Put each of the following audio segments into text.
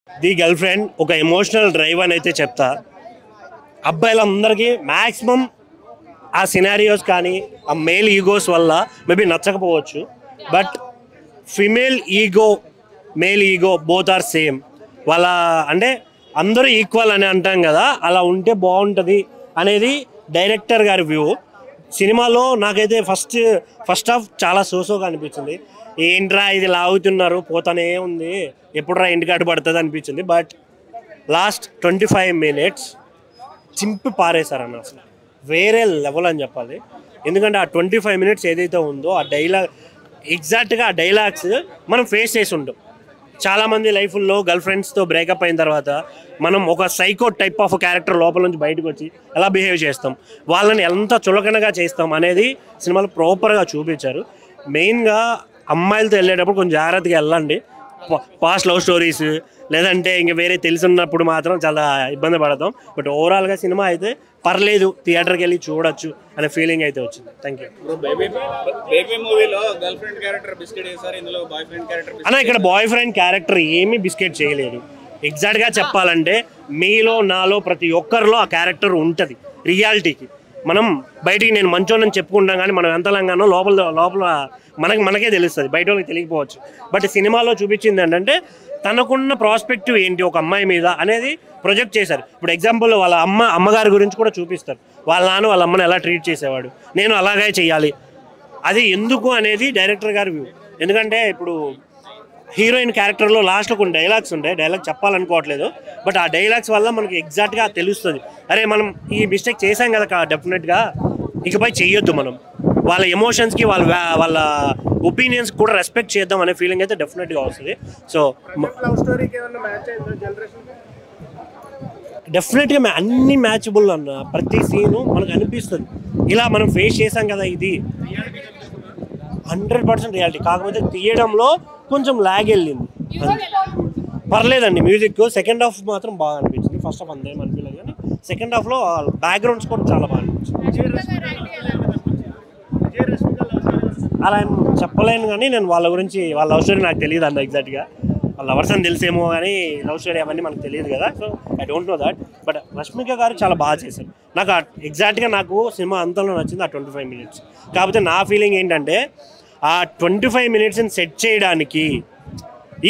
The girlfriend ఒక emotional drive అని అయితే చెప్తా. అబ్బాయిలందరికీ మ్యాక్సిమం ఆ సినారియోస్ కానీ ఆ మేల్ ఈగోస్ వల్ల మేబీ నచ్చకపోవచ్చు. But female ego male ego both are same. వాళ్ళ అంటే అందరూ ఈక్వల్ అని అంటాం కదా, అలా ఉంటే బాగుంటుంది అనేది డైరెక్టర్ గారి వ్యూ. సినిమాలో నాకైతే ఫస్ట్ హాఫ్ చాలా సోసోగా అనిపించింది. ఏంట్రా ఇది లాగుతున్నారు పోతానే ఉంది, ఎప్పుడురా ఇంటికాటు పడుతుంది అనిపించింది. బట్ లాస్ట్ 25 minutes చింపి పారేశారన్న, అసలు వేరే లెవెల్ అని చెప్పాలి. ఎందుకంటే ఆ 25 minutes ఏదైతే ఉందో ఆ డైలాగ్ ఎగ్జాక్ట్గా ఆ డైలాగ్స్ మనం ఫేస్ చేసి ఉంటాం. చాలామంది లైఫ్లో గర్ల్ ఫ్రెండ్స్తో బ్రేకప్ అయిన తర్వాత మనం ఒక సైకో టైప్ ఆఫ్ క్యారెక్టర్ లోపల నుంచి బయటకు వచ్చి ఎలా బిహేవ్ చేస్తాం, వాళ్ళని ఎంత చులకనగా చేస్తాం అనేది సినిమాలో ప్రాపర్గా చూపించారు. మెయిన్గా అమ్మాయిలతో వెళ్ళేటప్పుడు కొంచెం జాగ్రత్తగా వెళ్ళండి. పాస్ట్ లవ్ స్టోరీస్ లేదంటే ఇంక వేరే తెలిసినప్పుడు మాత్రం చాలా ఇబ్బంది పడతాం. బట్ ఓవరాల్గా సినిమా అయితే పర్లేదు, థియేటర్కి వెళ్ళి చూడొచ్చు అనే ఫీలింగ్ అయితే వచ్చింది. Thank you. అన్న ఇక్కడ బాయ్ ఫ్రెండ్ క్యారెక్టర్ ఏమీ బిస్కెట్ చేయలేదు. ఎగ్జాక్ట్గా చెప్పాలంటే మీలో నాలో ప్రతి ఒక్కరిలో ఆ క్యారెక్టర్ ఉంటుంది రియాలిటీకి. మనం బయటికి నేను మంచోనని చెప్పుకుంటాం కానీ మనం ఎంతలంగానో లోపల మనకే తెలుస్తుంది, బయట వాళ్ళకి తెలియకపోవచ్చు. బట్ సినిమాలో చూపించింది ఏంటంటే తనకున్న ప్రాస్పెక్టివ్ ఏంటి ఒక అమ్మాయి మీద అనేది ప్రొజెక్ట్ చేశారు. ఇప్పుడు ఎగ్జాంపుల్ వాళ్ళ అమ్మగారి గురించి కూడా చూపిస్తారు. వాళ్ళ నాన్న వాళ్ళ అమ్మని ఎలా ట్రీట్ చేసేవాడు, నేను అలాగే చేయాలి, అది ఎందుకు అనేది డైరెక్టర్ గారి వ్యూ. ఎందుకంటే ఇప్పుడు హీరోయిన్ క్యారెక్టర్లో లాస్ట్లో కొన్ని డైలాగ్స్ ఉంటాయి, డైలాగ్ చెప్పాలనుకోవట్లేదు. బట్ ఆ డైలాగ్స్ వల్ల మనకి ఎగ్జాక్ట్గా తెలుస్తుంది, అరే మనం ఈ మిస్టేక్ చేసాం కదా డెఫినెట్గా ఇకపై చెయ్యొద్దు, మనం వాళ్ళ ఎమోషన్స్కి వాళ్ళ ఒపీనియన్స్ కూడా రెస్పెక్ట్ చేద్దాం అనే ఫీలింగ్ అయితే డెఫినెట్గా వస్తుంది. సో డెఫినెట్గా అన్ని మ్యాచబుల్ అన్న, ప్రతి సీను మనకు అనిపిస్తుంది ఇలా మనం ఫేస్ చేసాం కదా, ఇది 100% రియాలిటీ. కాకపోతే తీయడంలో కొంచెం లాగ్ వెళ్ళింది, పర్లేదండి. మ్యూజిక్ సెకండ్ హాఫ్ మాత్రం బాగా అనిపించింది. ఫస్ట్ హాఫ్ అంతేం అనిపించలేదు కానీ సెకండ్ హాఫ్లో బ్యాక్గ్రౌండ్స్ కూడా చాలా బాగా అనిపించింది. అలా చెప్పలేను కానీ నేను వాళ్ళ గురించి వాళ్ళ లవ్ స్టోరీ నాకు తెలియదు అన్న ఎగ్జాక్ట్గా. వాళ్ళ లవర్స్ అని తెలిసేమో కానీ లవ్ స్టోరీ అవన్నీ మనకు తెలియదు కదా, so I don't know that. But Rashmika గారు చాలా బాగా చేశారు. నాకు ఎగ్జాక్ట్గా నాకు సినిమా అంతంలో నచ్చింది ఆ 25 minutes. కాకపోతే నా ఫీలింగ్ ఏంటంటే ఆ 25 minutesని సెట్ చేయడానికి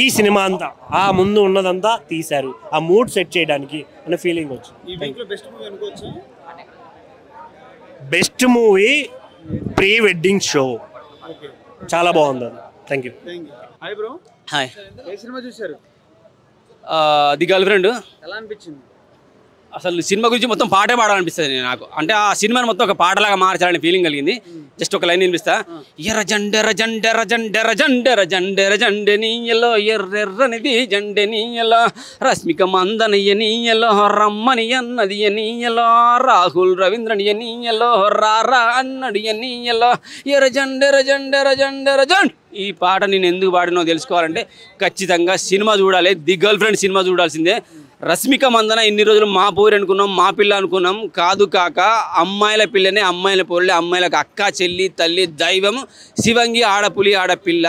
ఈ సినిమా అంతా ఆ ముందు ఉన్నదంతా తీశారు, ఆ మూడ్ సెట్ చేయడానికి అనే ఫీలింగ్ వచ్చింది. Best movie pre wedding show చాలా బాగుంది. Thank you. Hi bro. Hi. ఏ సినిమా చూశారు? The girlfriend. ఎలా అనిపించింది? అసలు సినిమా గురించి మొత్తం పాటే పాడాలనిపిస్తుంది నాకు. అంటే ఆ సినిమాని మొత్తం ఒక పాటలాగా మార్చాలని ఫీలింగ్ కలిగింది. జస్ట్ ఒక లైన్ వినిపిస్తా. ఎర్ర జండెర జండెర జండెర జండెర జండెర జండె నీయలో ఎర్రెర్రనిది జండె నీయలో రశ్మిక మందనయ్య నీయలో రమ్మని అన్నది నీయలో రాహుల్ రవీంద్రని నీయలో రారా అన్నది నీయలో ఎర్ర జండెర జండెర జండెర జండ్. ఈ పాట నేను ఎందుకు పాడినో తెలుసుకోవాలంటే ఖచ్చితంగా సినిమా చూడాలి. ది గర్ల్ ఫ్రెండ్ సినిమా చూడాల్సిందే. రష్మిక మందన ఇన్ని రోజులు మా పూరి అనుకున్నాం, మా పిల్ల అనుకున్నాం. కాదు కాక అమ్మాయిల పిల్లనే, అమ్మాయిల పూరలే, అమ్మాయిలకు అక్క చెల్లి తల్లి దైవం, శివంగి ఆడపులి ఆడపిల్ల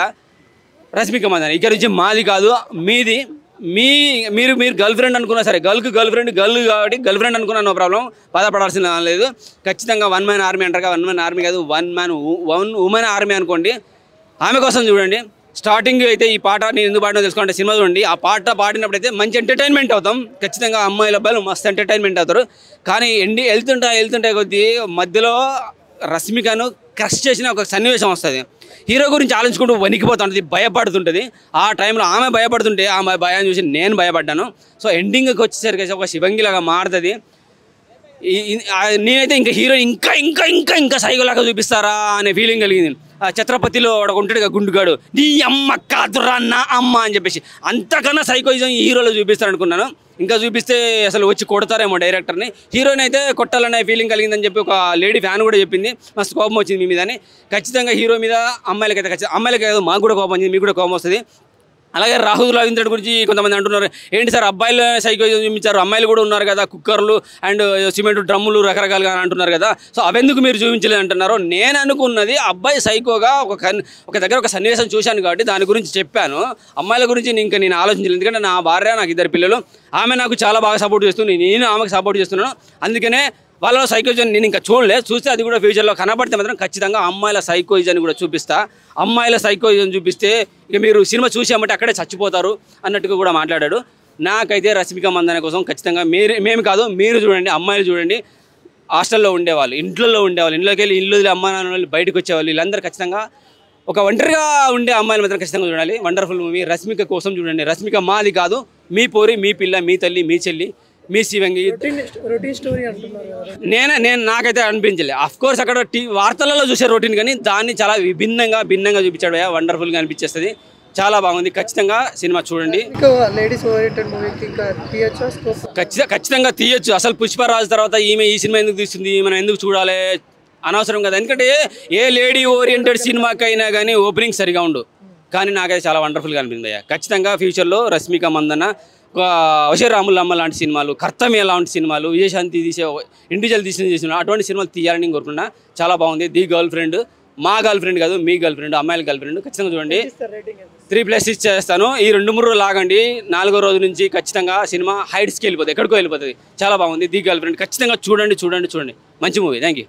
రష్మిక మందన. ఇక్కడ నుంచి మాది కాదు మీది. మీరు గర్ల్ ఫ్రెండ్ అనుకున్నా సరే, గర్ల్ ఫ్రెండ్ కాబట్టి గర్ల్ ఫ్రెండ్ అనుకున్నా నో ప్రాబ్లం, బాధపడాల్సిన లేదు. ఖచ్చితంగా 1 man ఆర్మీ అంటారు. 1 man ఆర్మీ కాదు, 1 woman ఆర్మీ అనుకోండి. ఆమె కోసం చూడండి. స్టార్టింగ్ అయితే ఈ పాట నేను ఎందుకు పాడినా తెలుసుకోండి, సినిమా చూడండి. ఆ పాట పాడినప్పుడు అయితే మంచి ఎంటర్టైన్మెంట్ అవుతాం. ఖచ్చితంగా అమ్మాయిల అబ్బాయిలు మస్తు ఎంటర్టైన్మెంట్ అవుతారు. కానీ వెళ్తుంటే కొద్దీ మధ్యలో రష్మికను క్రష్ చేసిన ఒక సన్నివేశం వస్తుంది. హీరో గురించి ఆలోచించుకుంటూ వణికిపోతుంటుంది, భయపడుతుంటుంది. ఆ టైంలో ఆమె భయపడుతుంటే ఆమె భయాన్ని చూసి నేను భయపడ్డాను. సో ఎండింగ్కి వచ్చేసరికి ఒక శివంగిలాగా మారుతుంది. నేనైతే ఇంకా హీరో ఇంకా సైకోలాగా చూపిస్తారా అనే ఫీలింగ్ కలిగింది. ఆ ఛత్రపతిలో ఒక ఉంటాడుగా గుండుగాడు, నీ అమ్మ కాదురా నా అమ్మ అని చెప్పేసి అంతకన్నా సైకోయిజం ఈ హీరోలో చూపిస్తారనుకున్నాను. ఇంకా చూపిస్తే అసలు వచ్చి కొడతారేమో డైరెక్టర్ని. హీరోని అయితే కొట్టాలనే ఫీలింగ్ కలిగిందని చెప్పి ఒక లేడీ ఫ్యాన్ కూడా చెప్పింది. మస్తు కోపం వచ్చింది మీ మీద అని. ఖచ్చితంగా హీరో మీద అమ్మాయిలకైతే అమ్మాయిలకి మాకు కూడా కోపం వచ్చింది, మీకు కూడా కోపం వస్తుంది. అలాగే రాహుల్ రవీంద్ర గురించి కొంతమంది అంటున్నారు, ఏంటి సార్ అబ్బాయిలు సైకో చూపించారు, అమ్మాయిలు కూడా ఉన్నారు కదా, కుక్కర్లు అండ్ సిమెంట్ డ్రమ్ములు రకరకాలుగా అంటున్నారు కదా, సో అవెందుకు మీరు చూపించలేదు అంటున్నారు. నేను అనుకున్నది అబ్బాయి సైకోగా ఒక దగ్గర ఒక సన్నివేశం చూశాను కాబట్టి దాని గురించి చెప్పాను. అమ్మాయిల గురించి నేను ఆలోచించలేదు, ఎందుకంటే నా భార్య, నాకు 2 పిల్లలు, ఆమె నాకు చాలా బాగా సపోర్ట్ చేస్తుంది, నేను ఆమెకు సపోర్ట్ చేస్తున్నాను. అందుకనే వాళ్ళ సైకోయిజం నేను ఇంకా చూస్తే అది కూడా ఫ్యూచర్లో కనబడితే మాత్రం ఖచ్చితంగా అమ్మాయిల సైకోయిజాన్ని కూడా చూపిస్తా. అమ్మాయిల సైకోయిజం చూపిస్తే ఇక మీరు సినిమా చూసామంటే అక్కడే చచ్చిపోతారు అన్నట్టుగా కూడా మాట్లాడాడు. నాకైతే రష్మిక మందన కోసం ఖచ్చితంగా మేము కాదు, మీరు చూడండి, అమ్మాయిలు చూడండి, హాస్టల్లో ఉండేవాళ్ళు, ఇంట్లోకి వెళ్ళి ఇల్లు అమ్మ నాన్న బయటకు వచ్చేవాళ్ళు, వీళ్ళందరూ ఖచ్చితంగా ఒక ఒంటరిగా ఉండే అమ్మాయిలు మాత్రం ఖచ్చితంగా చూడాలి. Wonderful movie. రష్మిక కోసం చూడండి. రష్మిక మాది కాదు, మీ పోరి, మీ పిల్ల, మీ తల్లి, మీ చెల్లి, మీ శివంగి. నాకైతే అనిపించలేదు. అఫ్ కోర్స్ అక్కడ వార్తలలో చూసే రొటీన్, కానీ దాన్ని చాలా భిన్నంగా చూపించాడు. వండర్ఫుల్గా అనిపించేస్తుంది, చాలా బాగుంది. ఖచ్చితంగా సినిమా చూడండి. ఖచ్చితంగా తీయొచ్చు. అసలు పుష్పరాజు తర్వాత ఈమె ఈ సినిమా ఎందుకు తీస్తుంది, మనం ఎందుకు చూడాలి, అనవసరం కదా. ఎందుకంటే ఏ లేడీ ఓరియంటెడ్ సినిమాకైనా కానీ ఓపెనింగ్ సరిగా ఉండు, కానీ నాకైతే చాలా వండర్ఫుల్గా అనిపింది. ఖచ్చితంగా ఫ్యూచర్లో రష్మిక మందన, వశీరాములమ్మ లాంటి సినిమాలు, కర్తవ్యం లాంటి సినిమాలు, విజయశాంతి తీసే ఇండివిజువల్ తీసిన అటువంటి సినిమాలు తీయాలని నేను కోరుకున్నా. చాలా బాగుంది. ది గర్ల్ ఫ్రెండ్, మా గర్ల్ ఫ్రెండ్ కాదు, మీ గర్ల్ ఫ్రెండ్, అమ్మాయిల గర్ల్ ఫ్రెండ్. ఖచ్చితంగా చూడండి. 3+ ఇచ్చేస్తాను. ఈ 2-3 రోజులు లాగండి. 4వ రోజు నుంచి ఖచ్చితంగా సినిమా హైట్స్కి వెళ్ళిపోతుంది, ఎక్కడికో వెళ్ళిపోతుంది. చాలా బాగుంది. ది గర్ల్ ఫ్రెండ్ ఖచ్చితంగా చూడండి. మంచి మూవీ. Thank you.